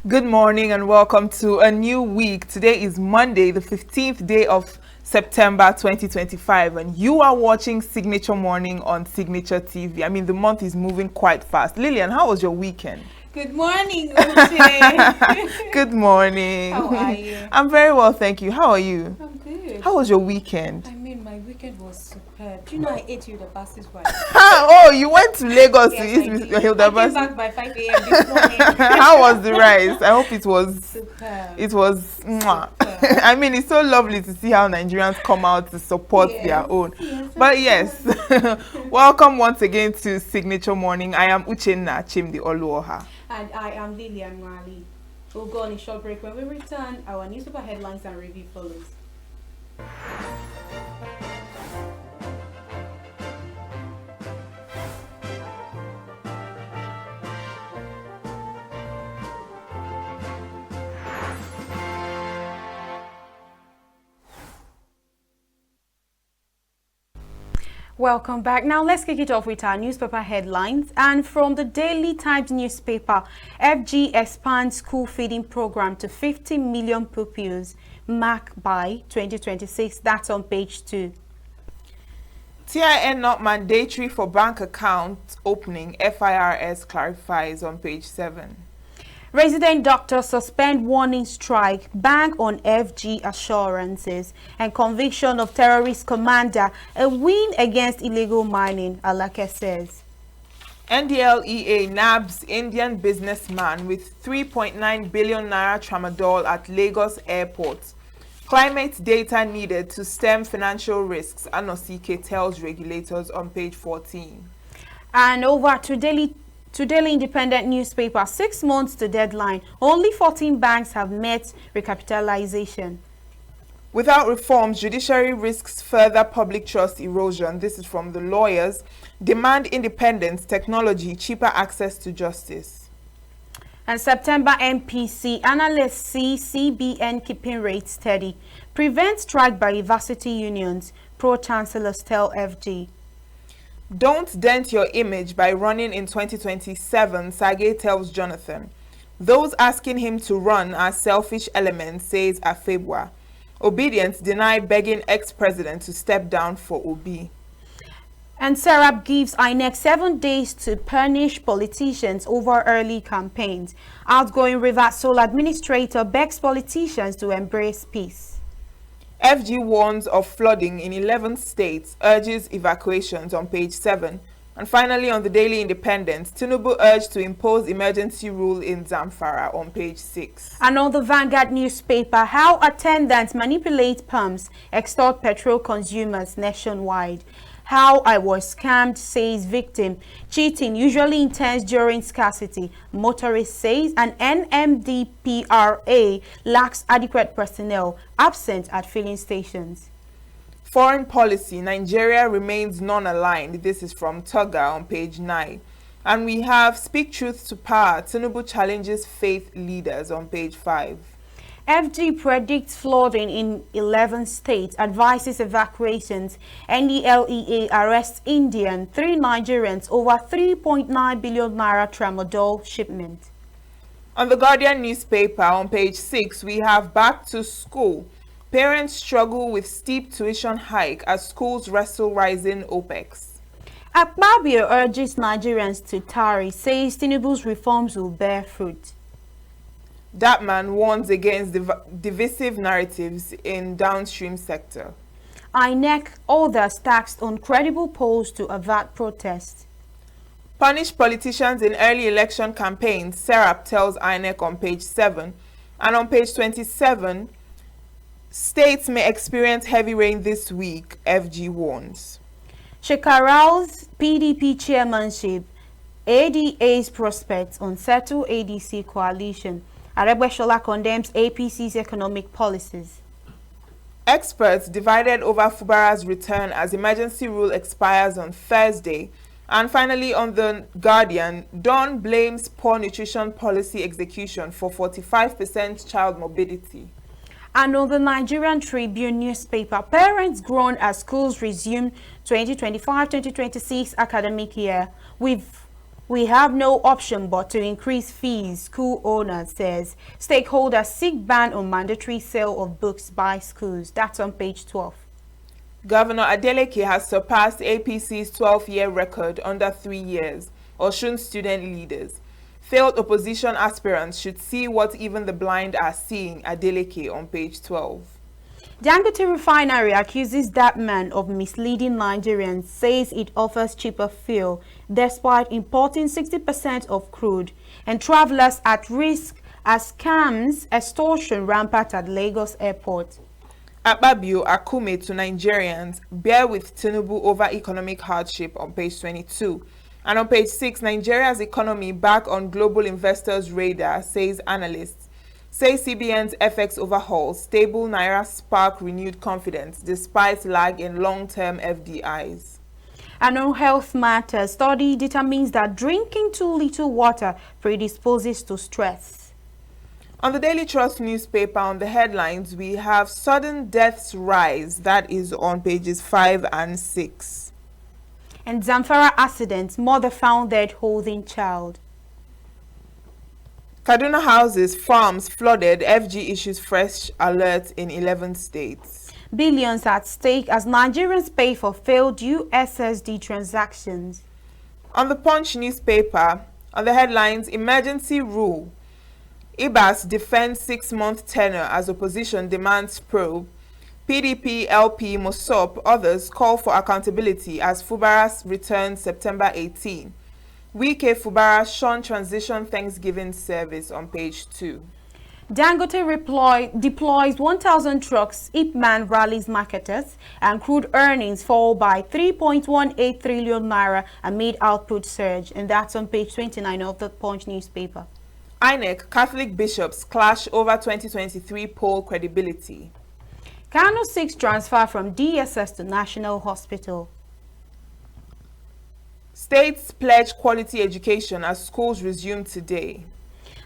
Good morning and welcome to a new week. Today is Monday, the 15th day of September 2025, and you are watching Signature Morning on Signature TV. I mean, the month is moving quite fast. Lillian, how was your weekend? Good morning, Uche. Good morning. How are you? I'm very well, thank you. How are you? I'm good. How was your weekend? I mean, my weekend was superb. Do you know I ate you the fastest one? Oh, you went to Lagos to Yes, eat I with did. Hilda I came Bas- back by 5 a.m. this morning. How was the rice? I hope it was. Superb. It was. Mwah. Superb. I mean, it's so lovely to see how Nigerians come out to support their own. Yes, But yes, welcome once again to Signature Morning. I am Uchenna Chimdi Oluoha. And I am Lillian Mali. We'll go on a short break. When we return, our newspaper headlines and review follows. Welcome back. Now let's kick it off with our newspaper headlines. And from the Daily Times newspaper, FG expands school feeding program to 50 million pupils, marked by 2026. That's on page 2. TIN not mandatory for bank account opening, FIRS clarifies on page 7. Resident doctors suspend warning strike, bank on FG assurances, and conviction of terrorist commander, a win against illegal mining, Alake says. NDLEA nabs Indian businessman with 3.9 billion naira tramadol at Lagos airport. Climate data needed to stem financial risks, Anosike tells regulators on page 14. And over to Daily Independent newspaper, 6 months to deadline. Only 14 banks have met recapitalization. Without reforms, judiciary risks further public trust erosion. This is from the lawyers. Demand independence, technology, cheaper access to justice. And September MPC, analysts see CBN keeping rates steady. Prevent strike by university unions, pro-chancellors tell FG. Don't dent your image by running in 2027, Sagay tells Jonathan. Those asking him to run are selfish elements, says Afebwa. Obedience deny begging ex-president to step down for Obi. And Serap gives INEC 7 days to punish politicians over early campaigns. Outgoing River Soul administrator begs politicians to embrace peace. FG warns of flooding in 11 states, urges evacuations on page 7. And finally, on the Daily Independent, Tinubu urged to impose emergency rule in Zamfara on page 6. And on the Vanguard newspaper, how attendants manipulate pumps, extort petrol consumers nationwide. How I was scammed, says victim. Cheating usually intense during scarcity, motorist says. And NMDPRA lacks adequate personnel, absent at filling stations. Foreign policy, Nigeria remains non-aligned. This is from Tugga on page 9. And we have Speak Truth to Power, Tinubu challenges faith leaders on page 5. FG predicts flooding in 11 states, advises evacuations. NDLEA arrests Indian, 3 Nigerians over 3.9 billion naira tramadol shipment. On the Guardian newspaper on page 6, we have Back to School. Parents struggle with steep tuition hike as schools wrestle rising OPEX. Akpabio urges Nigerians to tarry, says Tinubu's reforms will bear fruit. That man warns against divisive narratives in downstream sector. INEC others taxed on credible polls to avert protests. Punish politicians in early election campaigns, Serap tells INEC on page 7. And on page 27, states may experience heavy rain this week, FG warns. Shekaral's PDP chairmanship, ADA's prospects on settle ADC coalition. Aregbesola condemns APC's economic policies. Experts divided over Fubara's return as emergency rule expires on Thursday. And finally, on the Guardian, Dawn blames poor nutrition policy execution for 45% child morbidity. And on the Nigerian Tribune newspaper, parents groan as schools resume 2025-2026 academic year with We have no option but to increase fees, school owner says. Stakeholders seek ban on mandatory sale of books by schools. That's on page 12. Governor Adeleke has surpassed APC's 12-year record under 3 years. Osun student leaders. Failed opposition aspirants should see what even the blind are seeing, Adeleke on page 12. Dangote Refinery accuses that man of misleading Nigerians, says it offers cheaper fuel despite importing 60% of crude, and travelers at risk as scams, extortion rampant at Lagos airport. Akpabio Akume to Nigerians, bear with Tinubu over economic hardship on page 22. And on page 6, Nigeria's economy back on global investors' radar, says analysts. Say CBN's FX overhaul, stable Naira spark renewed confidence despite lag in long-term FDIs. And on health matters, study determines that drinking too little water predisposes to stress. On the Daily Trust newspaper, on the headlines, we have sudden deaths rise. That is on pages 5 and 6. And Zamfara accident, mother found dead holding child. Kaduna houses, farms flooded. FG issues fresh alert in 11 states. Billions at stake as Nigerians pay for failed USSD transactions. On the Punch newspaper, on the headlines, emergency rule. IBAS defends 6-month tenure as opposition demands probe. PDP, LP, Mosop, others call for accountability as Fubara returns September 18. Wike Fubara shun transition Thanksgiving service on page 2. Dangote deploys 1,000 trucks, Ipman rallies marketers, and crude earnings fall by 3.18 trillion naira amid output surge. And that's on page 29 of the Punch newspaper. INEC, Catholic bishops clash over 2023 poll credibility. Kano seeks transfer from DSS to National Hospital. States pledge quality education as schools resume today.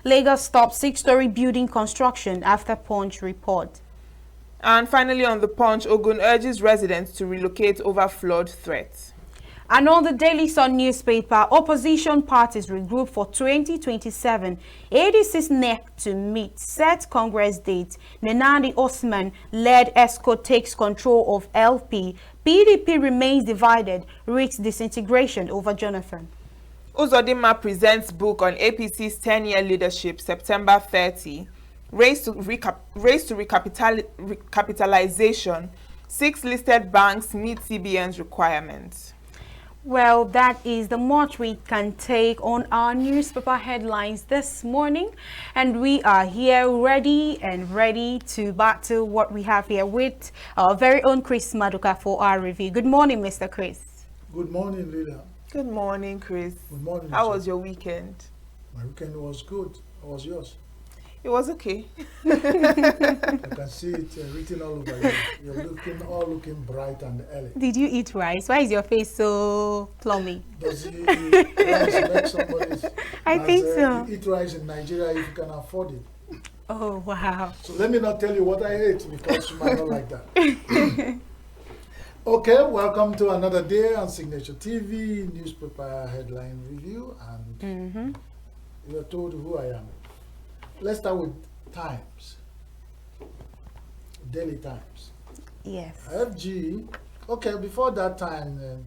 Lagos stops 6-story building construction after Punch report. And finally on the Punch, Ogun urges residents to relocate over flood threat. And on the Daily Sun newspaper, opposition parties regroup for 2027. ADC's neck to meet, set Congress date. Nenadi Osman led ESCO takes control of LP. PDP remains divided, risks disintegration over Jonathan. Uzodinma presents book on APC's 10-year leadership, September 30. Race to recapitalization. 6 listed banks meet CBN's requirements. Well, that is the much we can take on our newspaper headlines this morning. And we are here ready to battle what we have here with our very own Chris Maduka for our review. Good morning, Mr. Chris. Good morning, Leader. Good morning, Chris. Good morning. How was your weekend? My weekend was good. How was yours? It was okay. I can see it written all over you. You're looking bright and early. Did you eat rice? Why is your face so plummy? Does he rice make somebody's? I think so. You eat rice in Nigeria if you can afford it. Oh, wow. So let me not tell you what I ate because you might not like that. Okay, welcome to another day on Signature TV newspaper headline review, and you're told who I am. Let's start with Times, Daily Times. Yes. FG. Okay, before that time,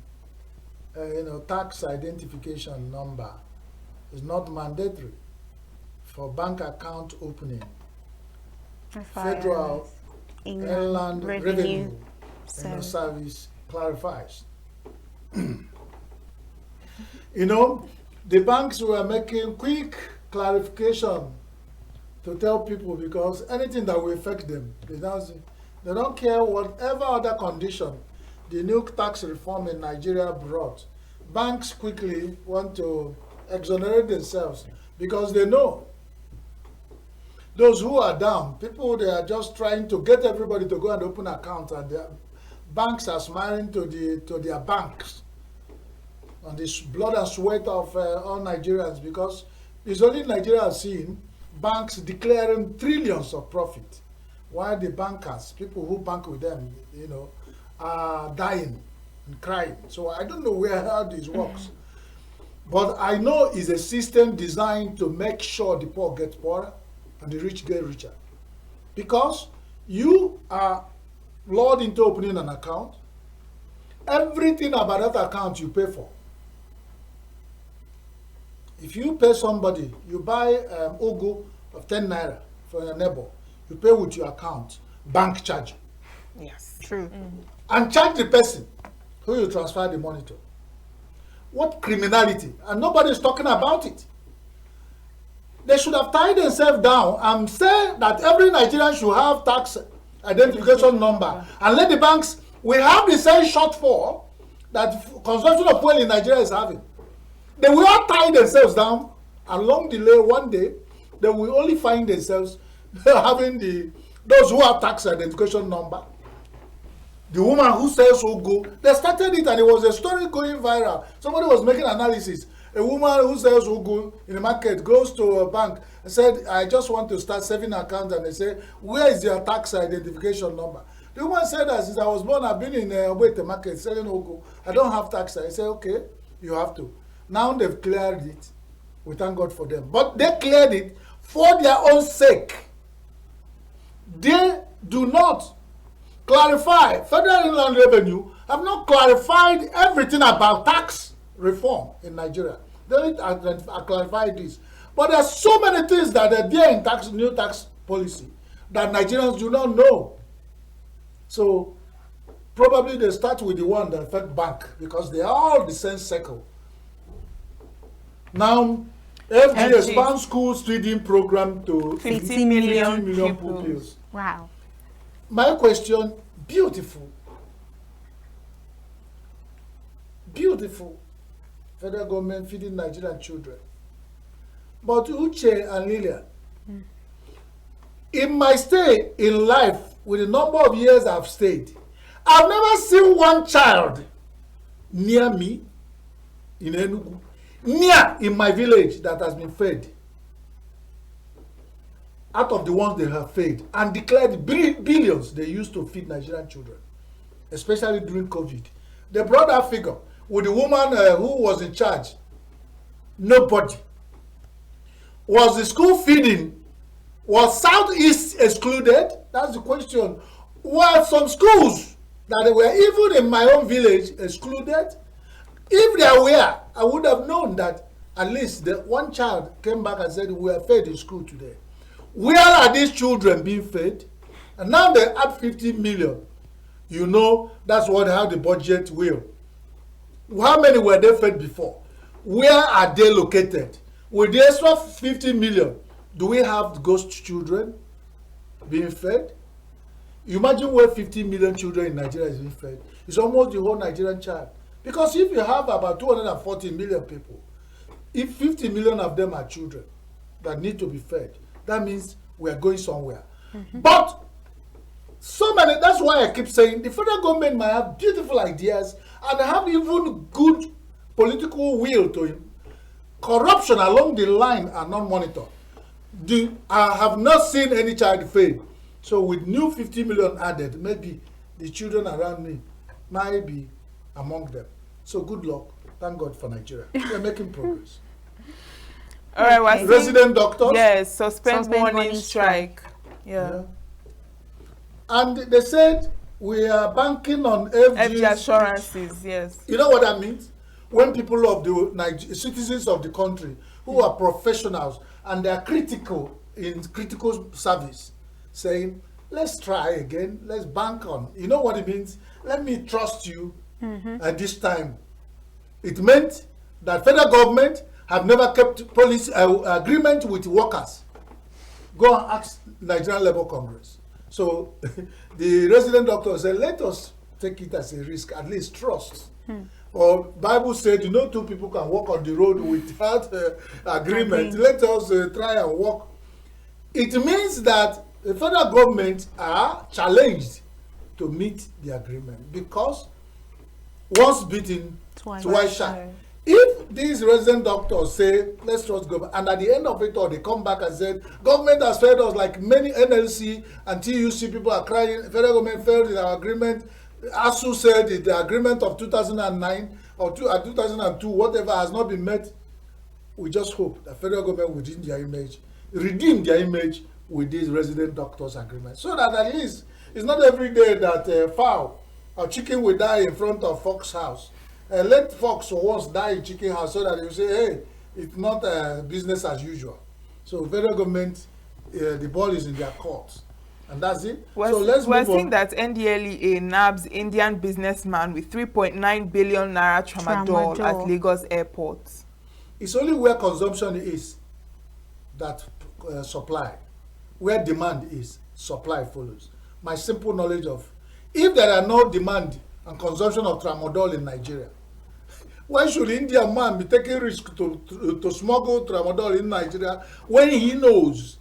tax identification number is not mandatory for bank account opening. Federal Inland Revenue Service clarifies. The banks were making quick clarification to tell people because anything that will affect them, they don't care whatever other condition the new tax reform in Nigeria brought. Banks quickly want to exonerate themselves because they know those who are down, people, they are just trying to get everybody to go and open accounts, and their banks are smiling to their banks on this blood and sweat of all Nigerians, because it's only Nigeria seeing banks declaring trillions of profit, while the bankers, people who bank with them, are dying and crying. So I don't know how this works. But I know it's a system designed to make sure the poor get poorer and the rich get richer. Because you are lured into opening an account, everything about that account you pay for. If you pay somebody, you buy ugu of 10 naira from your neighbor, you pay with your account, bank charge, Yes. True. and charge the person who you transfer the money to. What criminality? And nobody is talking about it. They should have tied themselves down and say that every Nigerian should have tax identification number and let the banks, we have the same shortfall that consumption of fuel in Nigeria is having. They will all tie themselves down along the way. One day, they will only find themselves having those who have tax identification number. The woman who sells ugu, they started it and it was a story going viral. Somebody was making analysis. A woman who sells ugu in the market goes to a bank and said, I just want to start saving account, and they say, where is your tax identification number? The woman said that since I was born, I've been in the market selling ugu. I don't have tax. I said, okay, you have to. Now they've cleared it. We thank God for them. But they cleared it for their own sake. They do not clarify. Federal Inland Revenue have not clarified everything about tax reform in Nigeria. They only clarified this. But there are so many things that are there in new tax policy that Nigerians do not know. So probably they start with the one that affect bank because they are all the same circle. Now, FG expands schools feeding program to 50 million pupils. Wow. My question, beautiful. Beautiful. Federal government feeding Nigerian children. But Uche and Lilian, in my stay in life, with the number of years I've stayed, I've never seen one child near me in Enugu, near in my village, that has been fed out of the ones they have fed and declared billions they used to feed Nigerian children, especially during COVID. They brought that figure with the woman who was in charge. Nobody. Was the school feeding? Was Southeast excluded? That's the question. Were some schools that were even in my own village excluded? If they were, I would have known that at least the one child came back and said, we are fed in school today. Where are these children being fed? And now they add 50 million. You know, that's how the budget will. How many were they fed before? Where are they located? With the extra 50 million, do we have ghost children being fed? You imagine where 50 million children in Nigeria is being fed. It's almost the whole Nigerian child. Because if you have about 240 million people, if 50 million of them are children that need to be fed, that means we are going somewhere. But so many, that's why I keep saying the federal government might have beautiful ideas and have even good political will to it. Corruption along the line are not monitored. I have not seen any child fed. So with new 50 million added, maybe the children around me might be among them. So good luck. Thank God for Nigeria. We're making progress. All right, well, resident doctors. Yes, suspend warning strike. Yeah. And they said we are banking on FG assurances. Yes. You know what that means? When people of the citizens of the country who are professionals and they are critical in critical service, saying, let's try again, let's bank on. You know what it means? Let me trust you at this time. It meant that federal government have never kept policy agreement with workers. Go and ask Nigerian Labour Congress. So the resident doctor said, let us take it as a risk, at least trust. Or Bible said, you know, two people can walk on the road without agreement. Let us try and walk. It means that the federal government are challenged to meet the agreement because once beaten, twice shy. If these resident doctors say, let's trust government, and at the end of it all, they come back and said, government has failed us, like many NLC and TUC people are crying, federal government failed in our agreement. ASU said in the agreement of 2009, or 2002, whatever has not been met, we just hope that federal government will redeem their image with this resident doctors agreement, so that at least it's not every day that fowl or chicken will die in front of fox house. Let fox once die in chicken house, so that you say, hey, it's not business as usual. So federal government, the ball is in their court, and that's it. So let's move on. We're seeing that NDLEA nabs Indian businessman with 3.9 billion naira tramadol at Lagos airport. It's only where consumption is that supply. Where demand is, supply follows. My simple knowledge of, if there are no demand and consumption of tramadol in Nigeria, why should Indian man be taking risk to smuggle tramadol in Nigeria when he knows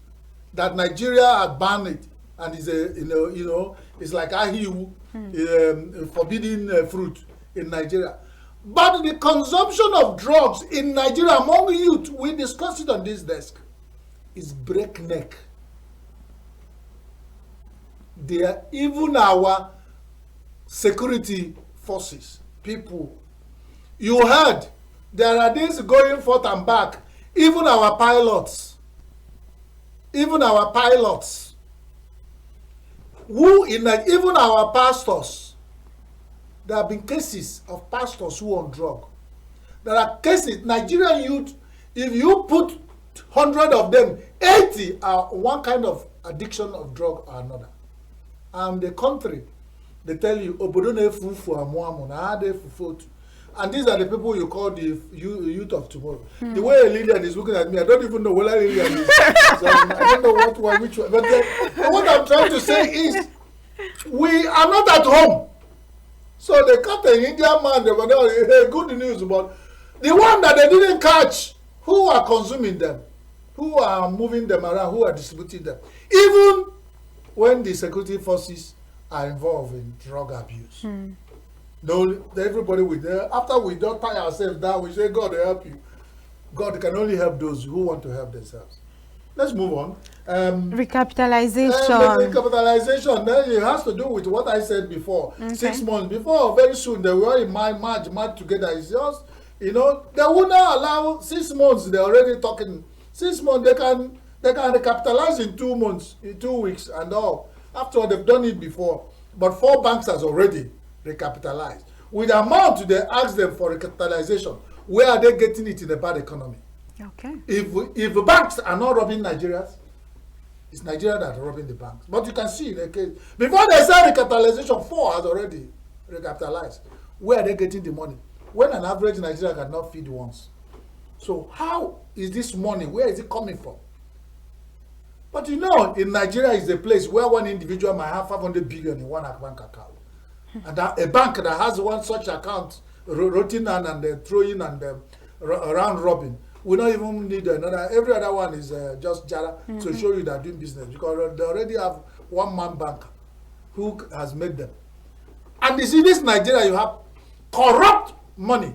that Nigeria had banned it and is it's like ahiu, forbidden fruit in Nigeria. But the consumption of drugs in Nigeria among youth, we discussed it on this desk, is breakneck. Even our security forces, people, you heard, there are days going forth and back, even our pilots, even our pastors, there have been cases of pastors who are on drug. There are cases, Nigerian youth, if you put 100 of them, 80 are one kind of addiction of drug or another. And the country, they tell you, and these are the people you call the youth of tomorrow. The way Lillian is looking at me, I don't even know whether Lillian is. So I don't know which one. But what I'm trying to say is, we are not at home. So they caught an Indian man, they were there, hey, good news, but the one that they didn't catch, who are consuming them, who are moving them around, who are distributing them, even when the security forces are involved in drug abuse. No, everybody will there. After we don't tie ourselves down, we say, God help you. God can only help those who want to help themselves. Let's move on. Recapitalization. Recapitalization, then it has to do with what I said before. Okay. 6 months before, very soon, they were in March together. It's just, they will not allow 6 months. They're already talking. 6 months, they can recapitalize in 2 months, in 2 weeks and all. After all, they've done it before. But 4 banks has already recapitalized. With the amount they ask them for recapitalization, where are they getting it in a bad economy? Okay. If the banks are not robbing Nigerians, it's Nigeria that are robbing the banks. But you can see in the case, before they say recapitalization, 4 has already recapitalized. Where are they getting the money? When an average Nigerian cannot feed once. So how is this money, where is it coming from? But in Nigeria is a place where one individual might have 500 billion in one bank account. And a bank that has one such account, routine and throwing and round robin, we don't even need another. Every other one is just jara to show you they're doing business, because they already have one-man bank who has made them. And you see, this Nigeria, you have corrupt money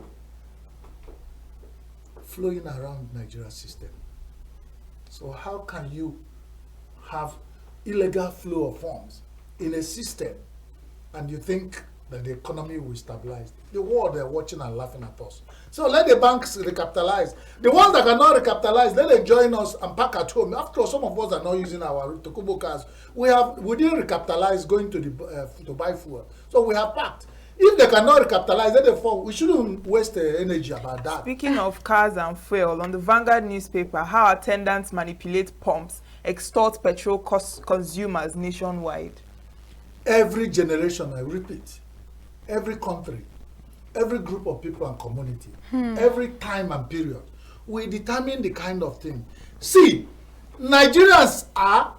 flowing around Nigeria's system. So how can you have illegal flow of funds in a system and you think that the economy will stabilize? The world, they're watching and laughing at us. So let the banks recapitalize. The ones that cannot recapitalize, let them join us and park at home. After all, some of us are not using our Tokubo cars. We didn't recapitalize going to buy fuel. So we have packed. If they cannot recapitalize, let them fall. We shouldn't waste energy about that. Speaking of cars and fuel, on the Vanguard newspaper, how attendants manipulate pumps, extort petrol consumers nationwide. Every generation, I repeat, every country, every group of people and community, every time and period, we determine the kind of thing. See, Nigerians are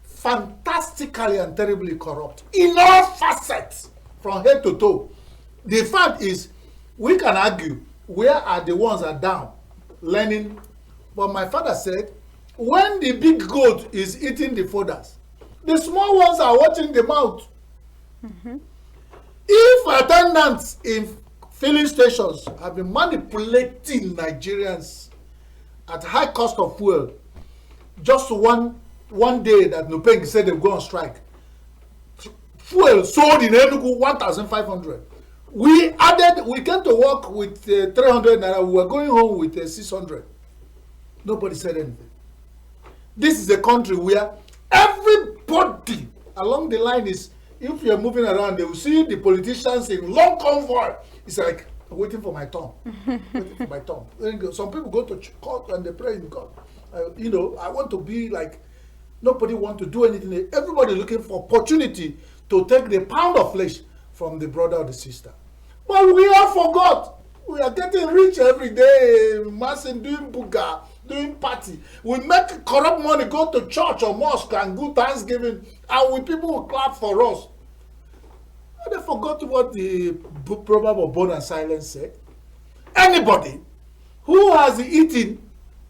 fantastically and terribly corrupt in all facets, from head to toe. The fact is, we can argue where are the ones that are down, learning. But my father said, when the big goat is eating the fodders, the small ones are watching the mouth. If attendants in filling stations have been manipulating Nigerians at high cost of fuel, just one day that Nupeng said they'll go on strike, fuel sold in Enugu 1,500. We came to work with 300 naira, we were going home with 600. Nobody said anything. This is a country where everybody along the line is, if you're moving around, they will see the politicians in long convoy. It's like, I'm waiting for my turn. Waiting for my turn. Some people go to court and they pray in God. I want to be like, nobody want to do anything. Everybody looking for opportunity to take the pound of flesh from the brother or the sister. But we all forgot. We are getting rich every day, massing, doing buga, doing party. We make corrupt money, go to church or mosque and do Thanksgiving, and people will clap for us. And they forgot what the proverb of bone and silence said. Anybody who has eaten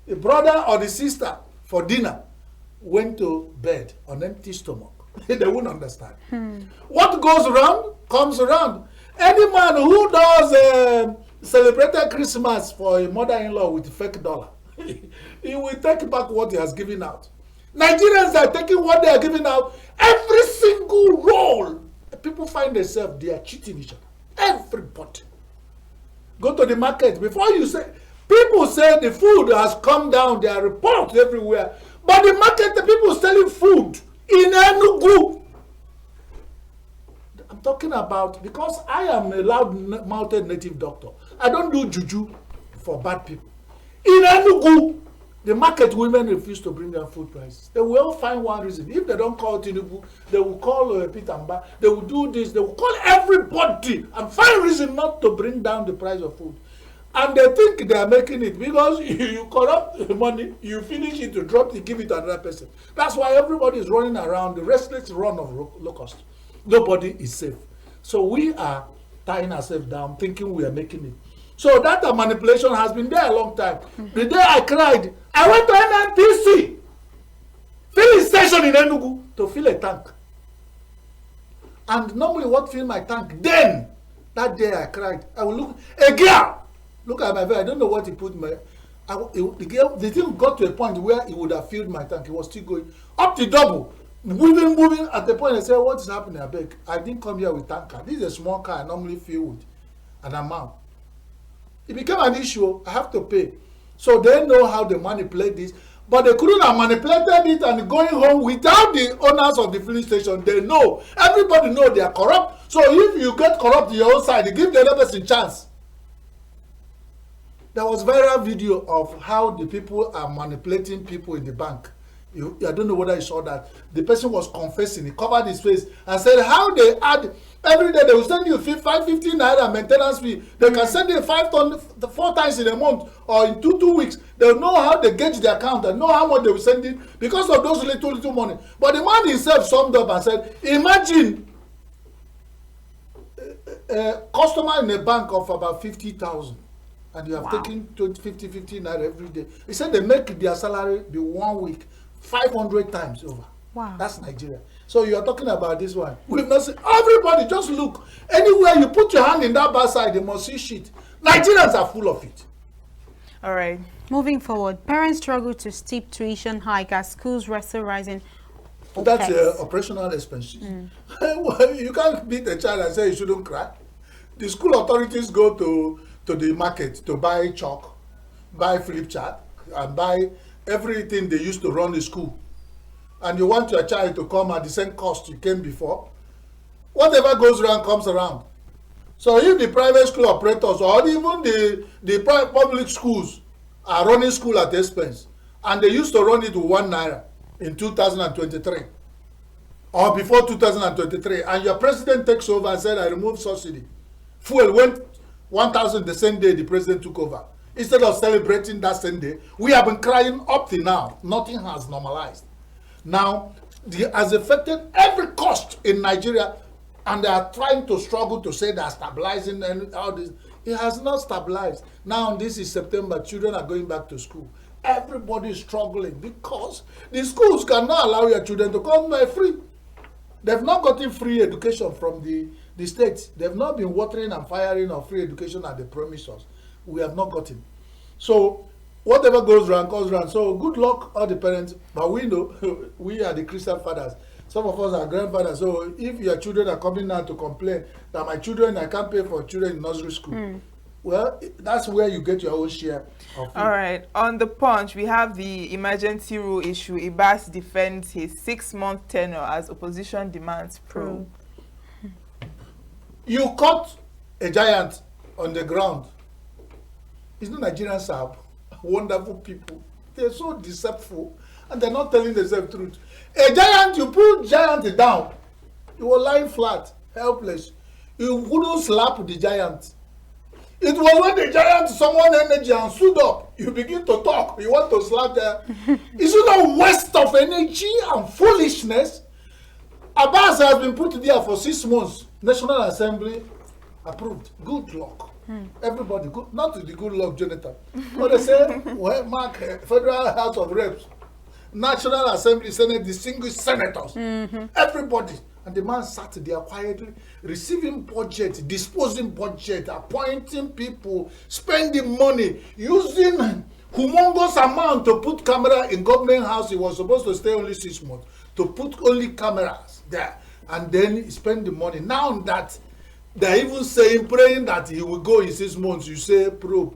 the brother or the sister for dinner went to bed on empty stomach. They won't understand. What goes around comes around. Any man who does celebrated Christmas for a mother-in-law with fake dollar, he will take back what he has given out. Nigerians are taking what they are giving out. Every single role, people find themselves, they are cheating each other. Everybody. Go to the market. Before you say, people say the food has come down. There are reports everywhere. But the market, the people selling food in Enugu. I'm talking about, because I am a loud-mouthed native doctor. I don't do juju for bad people. In Enugu, the market women refuse to bring down food prices. They will find one reason. If they don't call Tinubu, they will call Peter Mba. They will do this. They will call everybody and find reason not to bring down the price of food. And they think they are making it because you corrupt the money, you finish it, you drop it, give it to another person. That's why everybody is running around the restless run of low-cost. Nobody is safe. So we are tying ourselves down, thinking we are making it. So that manipulation has been there a long time. The day I cried, I went to NNPC, filling station in Enugu, to fill a tank. And normally what fill my tank? Then, that day I cried, I will look, a girl, look at my face, I don't know what he put in my, the thing got to a point where it would have filled my tank. It was still going up to double. Moving at the point, I said, what is happening? I beg. I didn't come here with tanker. This is a small car I normally fill with an amount. It became an issue. I have to pay. So they know how they manipulate this. But they couldn't have manipulated it and going home without the owners of the filling station. They know. Everybody know they are corrupt. So if you get corrupt on your own side, you give the other person a chance. There was viral video of how the people are manipulating people in the bank. I don't know whether you saw that. The person was confessing. He covered his face and said how they add every day. They will send you 550 naira maintenance fee. They can send you 4 times in a month or in two weeks. They will know how they gauge the account and know how much they will send in because of those little money. But the man himself summed up and said, imagine a customer in a bank of about 50,000 and you have taken 50 naira every day. He said they make their salary the 1 week 500 times over. Wow. That's Nigeria. So you are talking about this one. We've not seen, everybody just look. Anywhere you put your hand in that bad side, they must see shit. Nigerians are full of it. All right. Moving forward, parents struggle to steep tuition hike as schools wrestle rising. That's operational expenses. Well, you can't beat a child and say you shouldn't cry. The school authorities go to the market to buy chalk, buy flip chart, and buy everything they used to run the school. And you want your child to come at the same cost you came before. Whatever goes around comes around. So if the private school operators or even the public schools are running school at expense, and they used to run it with 1 naira in 2023 or before 2023, and your president takes over and said, I remove subsidy. Fuel went 1,000 the same day the president took over. Instead of celebrating that same day, we have been crying up to now. Nothing has normalized. Now, it has affected every cost in Nigeria, and they are trying to struggle to say they are stabilizing and all this. It has not stabilized. Now, this is September. Children are going back to school. Everybody is struggling because the schools cannot allow your children to come free. They've not gotten free education from the states. They've not been watering and firing of free education at the promisers. We have not gotten. So whatever goes around comes around. So good luck all the parents. But we know we are the Christian fathers. Some of us are grandfathers. So if your children are coming now to complain that my children, I can't pay for children in nursery school, well, that's where you get your own share of it. All right. On the Punch, we have the emergency rule issue. Ibas defends his 6-month tenure as opposition demands probe. You caught a giant on the ground. It's not Nigerians are wonderful people. They're so deceitful and they're not telling themselves the truth. A giant, you put giant down, you were lying flat, helpless. You wouldn't slap the giant. It was when the giant summoned energy and stood up, you begin to talk, you want to slap them. Is it not waste of energy and foolishness? Abbas has been put there for 6 months. National Assembly approved. Good luck. Everybody, good, not the good luck, Jonathan. But they say, well, Mark, Federal House of Reps, National Assembly, Senate, distinguished senators, everybody. And the man sat there quietly, receiving budget, disposing budget, appointing people, spending money, using humongous amount to put camera in government house. He was supposed to stay only 6 months, to put only cameras there. And then spend the money. Now that they're even saying, praying that he will go in 6 months, you say probe.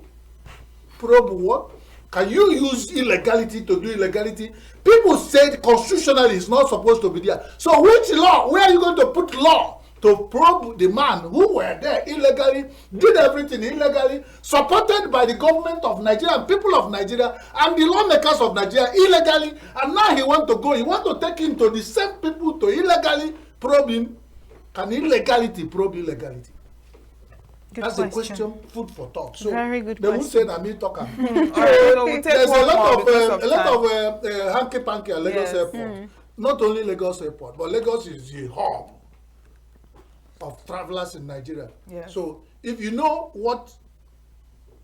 Probe what? Can you use illegality to do illegality? People said constitutionally it's not supposed to be there. So which law? Where are you going to put law to probe the man who were there illegally, did everything illegally, supported by the government of Nigeria and people of Nigeria and the lawmakers of Nigeria illegally, and now he want to go, he want to take him to the same people to illegally probe him. Can illegality probe illegality? Good That's question. a question, food for thought. So Very good they won't question. say that me talk. So we'll take There's one a lot more of hanky panky at Lagos Yes. Airport. Not only Lagos Airport, but Lagos is the hub of travelers in Nigeria. Yes. So if you know what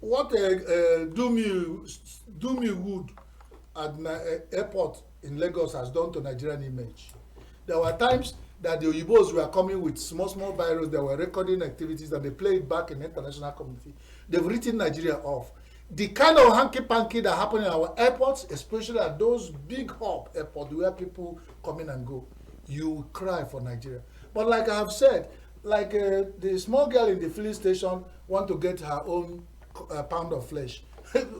do me wood at airport in Lagos has done to Nigerian image, there were times that the Oyibos were coming with small virus, they were recording activities and they played back in the international community. They've written Nigeria off. The kind of hanky-panky that happen in our airports, especially at those big hub airports where people come in and go, you cry for Nigeria. But like I have said, like the small girl in the filling station want to get her own pound of flesh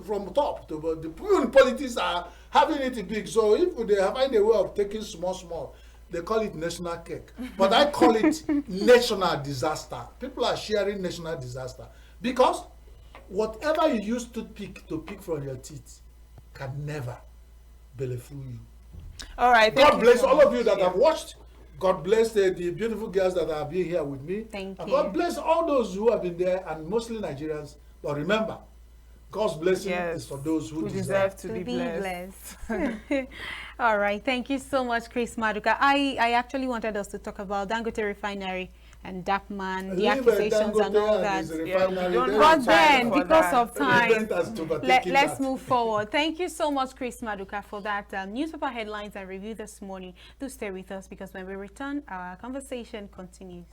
from top to the people in politics are having it big. So if they find a way of taking small, they call it national cake. But I call it national disaster. People are sharing national disaster. Because whatever you use to pick from your teeth can never belittle you. All right. God bless all of you that have watched. God bless the beautiful girls that have been here with me. Thank and you. God bless all those who have been there, and mostly Nigerians. But remember, God's blessing is for those who deserve to be blessed. All right. Thank you so much, Chris Maduka. I actually wanted us to talk about Dangote Refinery and Dapman, the accusations and all that. But then, because of time, let's move forward. Thank you so much, Chris Maduka, for that newspaper headlines and review this morning. Do stay with us because when we return, our conversation continues.